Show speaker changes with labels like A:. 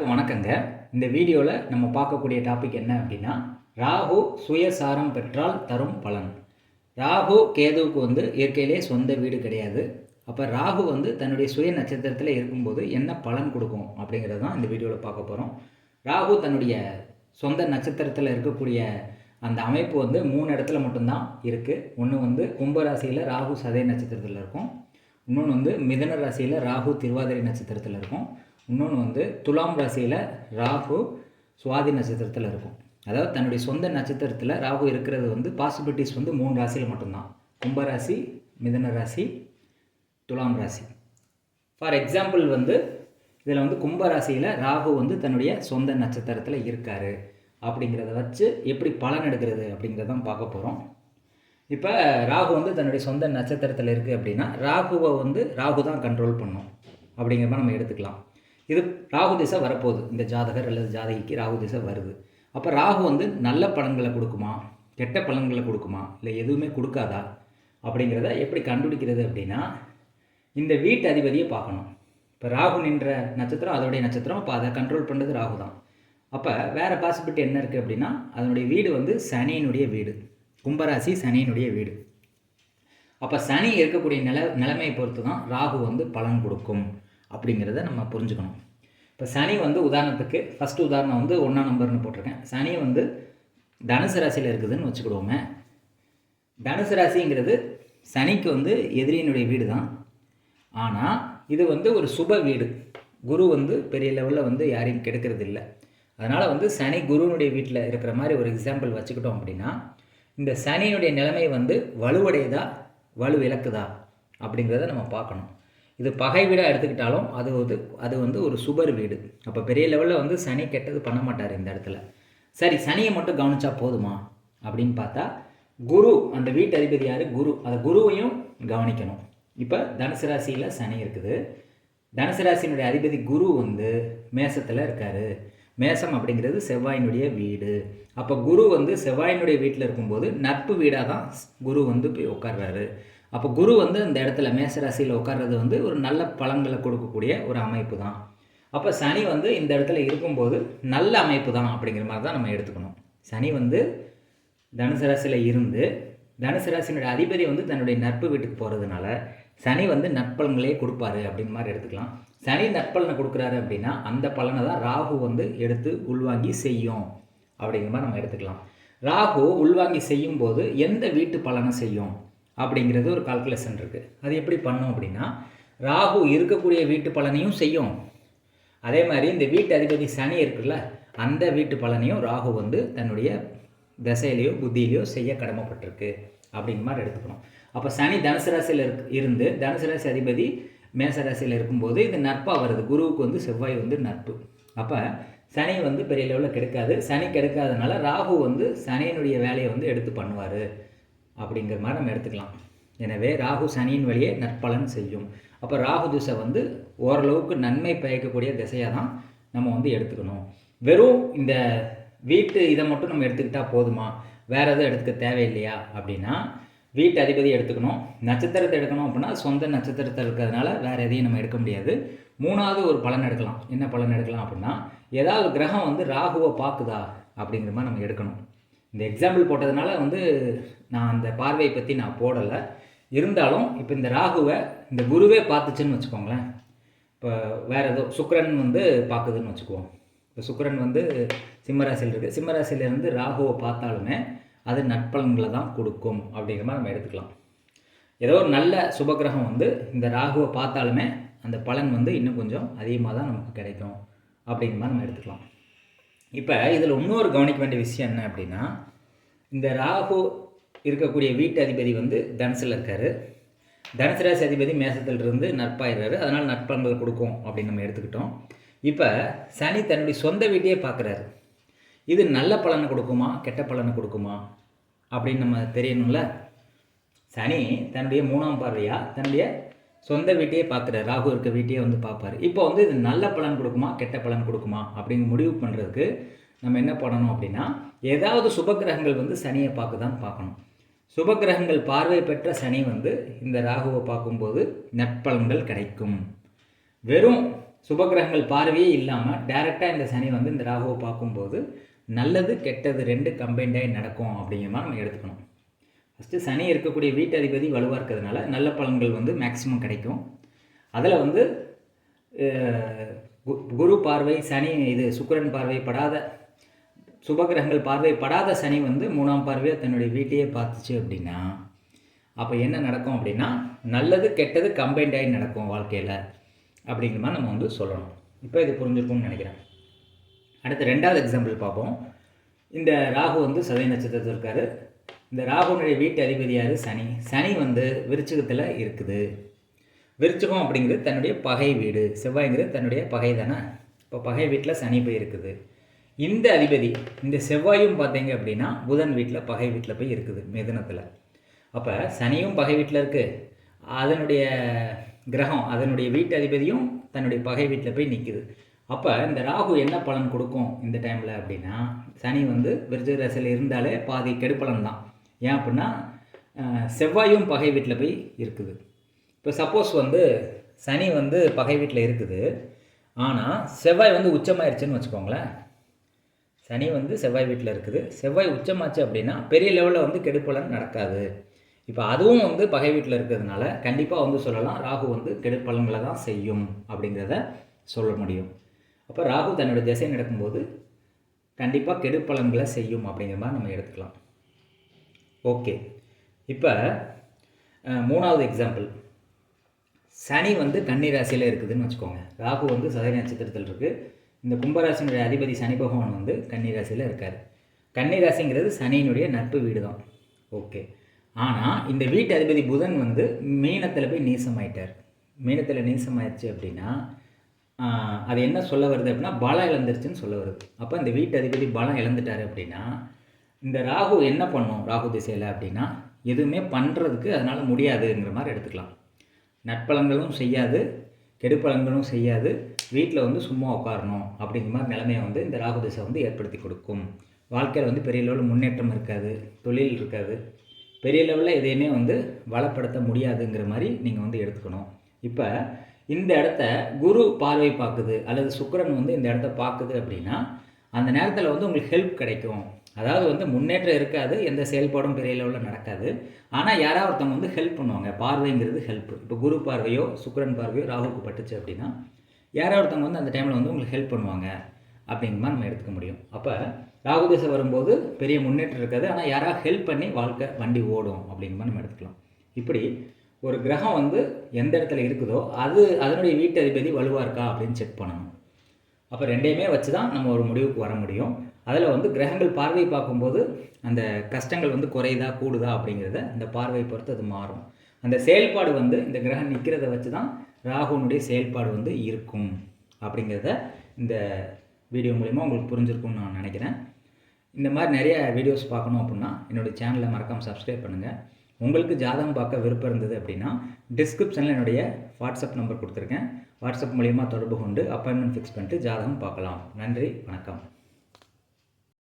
A: வணக்கங்க. இந்த வீடியோவில் நம்ம பார்க்கக்கூடிய டாபிக் என்ன அப்படின்னா, ராகு சுயசாரம் பெற்றால் தரும் பலன். ராகு கேதுவுக்கு இயற்கையிலே சொந்த வீடு கிடையாது. அப்போ ராகு தன்னுடைய சுய நட்சத்திரத்தில் இருக்கும்போது என்ன பலன் கொடுக்கும் அப்படிங்கிறது தான் இந்த வீடியோவில் பார்க்க போகிறோம். ராகு தன்னுடைய சொந்த நட்சத்திரத்தில் இருக்கக்கூடிய அந்த அமைப்பு 3 இடத்துல மட்டும்தான் இருக்குது. ஒன்று கும்பராசியில் ராகு சதய நட்சத்திரத்தில் இருக்கும். இன்னொன்று மிதுன ராசியில் ராகு திருவாதிரை நட்சத்திரத்தில் இருக்கும். இன்னொன்று துலாம் ராசியில் ராகு சுவாதி நட்சத்திரத்தில் இருக்கும். அதாவது தன்னுடைய சொந்த நட்சத்திரத்தில் ராகு இருக்கிறது பாசிபிலிட்டிஸ் 3 ராசியில் மட்டும்தான். கும்பராசி, மிதுன ராசி, துலாம் ராசி. ஃபார் எக்ஸாம்பிள் இதில் கும்பராசியில் ராகு தன்னுடைய சொந்த நட்சத்திரத்தில் இருக்கார் அப்படிங்கிறத வச்சு எப்படி பலன் எடுக்கிறது அப்படிங்கிறதான் பார்க்க போகிறோம். இப்போ ராகு தன்னுடைய சொந்த நட்சத்திரத்தில் இருக்குது அப்படின்னா ராகுவை ராகு தான் கண்ட்ரோல் பண்ணும் அப்படிங்கிற மாதிரி நம்ம எடுத்துக்கலாம். இது ராகு திசை வரப்போகுது. இந்த ஜாதகர் அல்லது ஜாதகிக்கு ராகு திசை வருது. அப்போ ராகு நல்ல பலன்களை கொடுக்குமா, கெட்ட பலன்களை கொடுக்குமா, இல்லை எதுவுமே கொடுக்காதா அப்படிங்கிறத எப்படி கண்டுபிடிக்கிறது அப்படின்னா, இந்த வீட்டு அதிபதியை பார்க்கணும். இப்போ ராகு நின்ற நட்சத்திரம் அதோடைய நட்சத்திரம். அப்போ அதை கண்ட்ரோல் பண்ணுறது ராகு தான். அப்போ வேறு பாசிபிலிட்டி என்ன இருக்குது அப்படின்னா, அதனுடைய வீடு சனியினுடைய வீடு. கும்பராசி சனியினுடைய வீடு. அப்போ சனி இருக்கக்கூடிய நிலைமையை பொறுத்து தான் ராகு பலன் கொடுக்கும் அப்படிங்கிறத நம்ம புரிஞ்சுக்கணும். இப்போ சனி உதாரணத்துக்கு ஃபஸ்ட்டு உதாரணம் 1ஆம் நம்பர்னு போட்டிருக்கேன். சனி தனுசு ராசியில் இருக்குதுன்னு வச்சுக்கிடுவோமே. தனுசு ராசிங்கிறது சனிக்கு எதிரியினுடைய வீடு தான். ஆனால் இது ஒரு சுப வீடு. குரு பெரிய லெவலில் யாரையும் கெடுக்கிறது இல்லை. அதனால் சனி குருனுடைய வீட்டில் இருக்கிற மாதிரி ஒரு எக்ஸாம்பிள் வச்சுக்கிட்டோம் அப்படின்னா, இந்த சனியினுடைய நிலைமை வலுவடையதா வலு விளக்குதா அப்படிங்கிறத நம்ம பார்க்கணும். இது பகை வீடாக எடுத்துக்கிட்டாலும் அது ஒரு சுபர் வீடு. அப்போ பெரிய லெவலில் சனி கெட்டது பண்ண மாட்டார் இந்த இடத்துல. சரி, சனியை மட்டும் கவனித்தா போதுமா அப்படின்னு பார்த்தா, குரு அந்த வீட்டு அதிபதி யார்? குரு. அந்த குருவையும் கவனிக்கணும். இப்போ தனுசு ராசியில் சனி இருக்குது. தனுசு ராசியினுடைய அதிபதி குரு மேசத்தில் இருக்கார். மேசம் அப்படிங்கிறது செவ்வாயினுடைய வீடு. அப்போ குரு செவ்வாயினுடைய வீட்டில் இருக்கும்போது நட்பு வீடாக தான் குரு போய் உட்கார்றாரு. அப்போ குரு இந்த இடத்துல மேசராசியில் உட்கார்றது ஒரு நல்ல பலன்களை கொடுக்கக்கூடிய ஒரு அமைப்பு தான். அப்போ சனி இந்த இடத்துல இருக்கும்போது நல்ல அமைப்பு தான் அப்படிங்கிற மாதிரி தான் நம்ம எடுத்துக்கணும். சனி தனுசு ராசியில் இருந்து தனுசு ராசியினுடைய அதிபதி தன்னுடைய நட்பு வீட்டுக்கு போகிறதுனால சனி நற்பலன்களே கொடுப்பாரு அப்படிங்கிற மாதிரி எடுத்துக்கலாம். சனி நற்பலனை கொடுக்குறாரு அப்படின்னா அந்த பலனை தான் ராகு எடுத்து உள்வாங்கி செய்யும் அப்படிங்கிற மாதிரி நம்ம எடுத்துக்கலாம். ராகு உள்வாங்கி செய்யும் போது எந்த வீட்டு பலனை செய்யும் அப்படிங்கிறது ஒரு கால்குலேஷன் இருக்குது. அது எப்படி பண்ணும் அப்படின்னா, ராகு இருக்கக்கூடிய வீட்டு பலனையும் செய்யும். அதே மாதிரி இந்த வீட்டு அதிபதி சனி இருக்குல்ல, அந்த வீட்டு பலனையும் ராகு தன்னுடைய தசையிலையோ புத்தியிலையோ செய்ய கடமைப்பட்டிருக்கு அப்படிங்கிற மாதிரி எடுத்துக்கணும். அப்போ சனி தனுசு ராசியில் இருந்து தனுசு ராசி அதிபதி மேசராசியில் இருக்கும்போது இது நட்பாக வருது. குருவுக்கு செவ்வாய் நட்பு. அப்போ சனி பெரிய லெவலில் கெடுக்காது. சனி கெடுக்காதனால ராகு சனியினுடைய வேலையை எடுத்து பண்ணுவார் அப்படிங்கிற மாதிரி நம்ம எடுத்துக்கலாம். எனவே ராகு சனியின் வழியே நற்பலன் செய்யும். அப்போ ராகு திசை ஓரளவுக்கு நன்மை பயக்கக்கூடிய திசையாக தான் நம்ம எடுத்துக்கணும். வெறும் இந்த வீட்டு இதை மட்டும் நம்ம எடுத்துக்கிட்டால் போதுமா, வேறு எதுவும் எடுத்துக்க தேவையில்லையா அப்படின்னா, வீட்டு அதிபதி எடுத்துக்கணும். நட்சத்திரத்தை எடுக்கணும் அப்படின்னா சொந்த நட்சத்திரத்தை இருக்கிறதுனால வேறு எதையும் நம்ம எடுக்க முடியாது. 3வது ஒரு பலன் எடுக்கலாம். என்ன பலன் எடுக்கலாம் அப்படின்னா, ஏதாவது கிரகம் ராகுவை பார்க்குதா அப்படிங்கிற மாதிரி நம்ம எடுக்கணும். இந்த எக்ஸாம்பிள் போட்டதுனால நான் அந்த பார்வையை பற்றி நான் போடலை. இருந்தாலும் இப்போ இந்த ராகுவை இந்த குருவே பார்த்துச்சுன்னு வச்சுக்கோங்களேன். இப்போ வேறு ஏதோ சுக்கிரன் பார்க்குதுன்னு வச்சுக்குவோம். இப்போ சுக்கிரன் சிம்மராசியில் இருக்குது. சிம்மராசியிலேருந்து ராகுவை பார்த்தாலுமே அது நற்பலன்களை தான் கொடுக்கும் அப்படிங்கிற மாதிரி நம்ம எடுத்துக்கலாம். ஏதோ ஒரு நல்ல சுபகிரகம் இந்த ராகுவை பார்த்தாலுமே அந்த பலன் இன்னும் கொஞ்சம் அதிகமாக தான் நமக்கு கிடைக்கும் அப்படிங்கிற மாதிரி நம்ம எடுத்துக்கலாம். இப்போ இதில் இன்னொரு கவனிக்க வேண்டிய விஷயம் என்ன அப்படின்னா, இந்த ராகு இருக்கக்கூடிய வீட்டு அதிபதி தனுசில் இருக்கார். தனுசு ராசி அதிபதி மேசத்திலிருந்து நட்பாயிடுறாரு. அதனால் நற்பலன்கள் கொடுக்கும் அப்படின்னு நம்ம எடுத்துக்கிட்டோம். இப்போ சனி தன்னுடைய சொந்த வீட்டையே பார்க்குறாரு. இது நல்ல பலனை கொடுக்குமா கெட்ட பலனை கொடுக்குமா அப்படின்னு நம்ம தெரியணும்ல. சனி தன்னுடைய 3ஆம் பார்வையாக தன்னுடைய சொந்த வீட்டையே பார்க்குறாரு. ராகு இருக்க வீட்டையே பார்ப்பார். இப்போ இது நல்ல பலன் கொடுக்குமா கெட்ட பலன் கொடுக்குமா அப்படின்னு முடிவு பண்ணுறதுக்கு நம்ம என்ன பண்ணணும் அப்படின்னா, ஏதாவது சுபகிரகங்கள் சனியை பார்க்கணும். சுபகிரகங்கள் பார்வை பெற்ற சனி இந்த ராகுவை பார்க்கும்போது நற்பலன்கள் கிடைக்கும். வெறும் சுபகிரகங்கள் பார்வையே இல்லாமல் டைரெக்டாக இந்த சனி வந்து இந்த ராகுவை பார்க்கும்போது நல்லது கெட்டது ரெண்டு கம்பைண்டாகி நடக்கும் அப்படிங்கிற மாதிரி நம்ம எடுத்துக்கணும். ஃபஸ்ட்டு சனி இருக்கக்கூடிய வீட்டு அதிபதி வலுவாக இருக்கிறதுனால நல்ல பலன்கள் வந்து மேக்ஸிமம் கிடைக்கும். அதில் வந்து குரு பார்வை சனி இது சுக்கிரன் பார்வைப்படாத சுபகிரகங்கள் பார்வைப்படாத சனி வந்து 3ஆம் பார்வையாக தன்னுடைய வீட்டையே பார்த்துச்சு அப்படின்னா அப்போ என்ன நடக்கும் அப்படின்னா நல்லது கெட்டது கம்பைண்டாகி நடக்கும் வாழ்க்கையில் அப்படிங்கிற மாதிரி நம்ம வந்து சொல்லணும். இப்போ இது புரிஞ்சிருக்கும்னு நினைக்கிறேன். அடுத்து 2வது எக்ஸாம்பிள் பார்ப்போம். இந்த ராகு வந்து சதய நட்சத்திரத்தில் இருக்கார். இந்த ராகுனுடைய வீட்டு அதிபதி யார்? சனி. சனி வந்து விருச்சிகத்தில் இருக்குது. விருச்சிகம் அப்படிங்கிறது தன்னுடைய பகை வீடு, செவ்வாய்ங்கிறது தன்னுடைய பகை தானே. இப்போ பகை வீட்டில் சனி போய் இருக்குது. இந்த அதிபதி இந்த செவ்வாயும் பார்த்தீங்க அப்படின்னா புதன் வீட்டில் பகை வீட்டில் போய் இருக்குது மிதுனத்தில். அப்போ சனியும் பகை வீட்டில் இருக்குது, அதனுடைய கிரகம் அதனுடைய வீட்டு அதிபதியும் தன்னுடைய பகை வீட்டில் போய் நிற்குது. அப்போ இந்த ராகு என்ன பலன் கொடுக்கும் இந்த டைமில் அப்படின்னா, சனி வந்து விருச்சிக ராசியில் இருந்தாலே பாதி கெடுப்பலன் தான். ஏன் அப்படின்னா செவ்வாயும் பகை வீட்டில் போய் இருக்குது. இப்போ சப்போஸ் வந்து சனி வந்து பகை வீட்டில் இருக்குது, ஆனால் செவ்வாய் வந்து உச்சமாயிருச்சுன்னு வச்சுக்கோங்களேன். சனி வந்து செவ்வாய் வீட்டில் இருக்குது, செவ்வாய் உச்சமாச்சு அப்படின்னா பெரிய லெவலில் வந்து கெடுப்பலன் நடக்காது. இப்போ அதுவும் வந்து பகை வீட்டில் இருக்கிறதுனால கண்டிப்பாக வந்து சொல்லலாம் ராகு வந்து கெடுப்பலன்களை தான் செய்யும் அப்படிங்கிறத சொல்ல முடியும். அப்போ ராகு தன்னோட திசை நடக்கும்போது கண்டிப்பாக கெடுப்பலன்களை செய்யும் அப்படிங்கிற மாதிரி நம்ம எடுத்துக்கலாம். ஓகே, இப்போ 3வது எக்ஸாம்பிள். சனி வந்து கன்னி ராசியில் இருக்குதுன்னு வச்சுக்கோங்க. ராகு வந்து சதய நட்சத்திரத்தில் இருக்குது. இந்த கும்பராசினுடைய அதிபதி சனி பகவான் வந்து கன்னி ராசியில் இருக்கார். கன்னி ராசிங்கிறது சனியினுடைய நட்பு வீடு தான். ஓகே, ஆனால் இந்த வீட்டு அதிபதி புதன் வந்து மீனத்தில் போய் நீசமாயிட்டார். மீனத்தில் நீசமாயிடுச்சு அப்படின்னா அது என்ன சொல்ல வருது அப்படின்னா பலம் இழந்துருச்சுன்னு சொல்ல வருது. அப்போ இந்த வீட்டு அதிபதி பலம் இழந்துட்டார் அப்படின்னா இந்த ராகு என்ன பண்ணும் ராகு திசையில் அப்படின்னா எதுவுமே பண்ணுறதுக்கு அதனால் முடியாதுங்கிற மாதிரி எடுத்துக்கலாம். நட்பலன்களும் செய்யாது, கெடுப்பலன்களும் செய்யாது, வீட்டில் வந்து சும்மா உட்காரணும் அப்படிங்கிற மாதிரி நிலைமையை வந்து இந்த ராகு திசை வந்து ஏற்படுத்தி கொடுக்கும். வாழ்க்கையில் வந்து பெரிய லெவலில் முன்னேற்றம் இருக்காது, தொழில் இருக்காது, பெரிய லெவலில் எதையுமே வந்து வளப்படுத்த முடியாதுங்கிற மாதிரி நீங்கள் வந்து எடுத்துக்கணும். இப்போ இந்த இடத்த குரு பார்வை பார்க்குது அல்லது சுக்கிரன் வந்து இந்த இடத்த பார்க்குது அப்படின்னா அந்த நேரத்தில் வந்து உங்களுக்கு ஹெல்ப் கிடைக்கும். அதாவது வந்து முன்னேற்றம் இருக்காது, எந்த செயல்பாடும் பெரிய லெவலில் நடக்காது, ஆனால் யாராவது ஒருத்தவங்க வந்து ஹெல்ப் பண்ணுவாங்க. பார்வைங்கிறது ஹெல்ப். இப்போ குரு பார்வையோ சுக்கிரன் பார்வையோ ராகுக்கு பட்டுச்சு அப்படின்னா யாராவது ஒருத்தவங்க வந்து அந்த டைமில் வந்து உங்களுக்கு ஹெல்ப் பண்ணுவாங்க அப்படிங்கிற மாதிரி நம்ம எடுத்துக்க முடியும். அப்போ ராகு திசை வரும்போது பெரிய முன்னேற்றம் இருக்காது, ஆனால் யாராவது ஹெல்ப் பண்ணி வாழ்க்கை வண்டி ஓடும் அப்படிங்கிற மாதிரி நம்ம எடுத்துக்கலாம். இப்படி ஒரு கிரகம் வந்து எந்த இடத்துல இருக்குதோ அதனுடைய வீட்டு அதிபதி வலுவாக இருக்கா அப்படின்னு செக் பண்ணணும். அப்போ ரெண்டையுமே வச்சு தான் நம்ம ஒரு முடிவுக்கு வர முடியும். அதில் வந்து கிரகங்கள் பார்வை பார்க்கும்போது அந்த கஷ்டங்கள் வந்து குறையுதா கூடுதா அப்படிங்கிறத அந்த பார்வை பொறுத்து அது மாறும். அந்த செயல்பாடு வந்து இந்த கிரகம் நிற்கிறத வச்சு தான் ராகுனுடைய செயல்பாடு வந்து இருக்கும் அப்படிங்கிறத இந்த வீடியோ மூலிமா உங்களுக்கு புரிஞ்சிருக்கும்னு நான் நினைக்கிறேன். இந்த மாதிரி நிறைய வீடியோஸ் பார்க்கணும் அப்படின்னா என்னுடைய சேனலை மறக்காமல் சப்ஸ்கிரைப் பண்ணுங்கள். உங்களுக்கு ஜாதகம் பார்க்க விருப்பம் இருந்தது அப்படின்னா டிஸ்கிரிப்ஷனில் என்னுடைய வாட்ஸ்அப் நம்பர் கொடுத்துருக்கேன். வாட்ஸ்அப் மூலிமா தொடர்பு கொண்டு அப்பாயின்மெண்ட் ஃபிக்ஸ் பண்ணிட்டு ஜாதகம் பார்க்கலாம். நன்றி, வணக்கம்.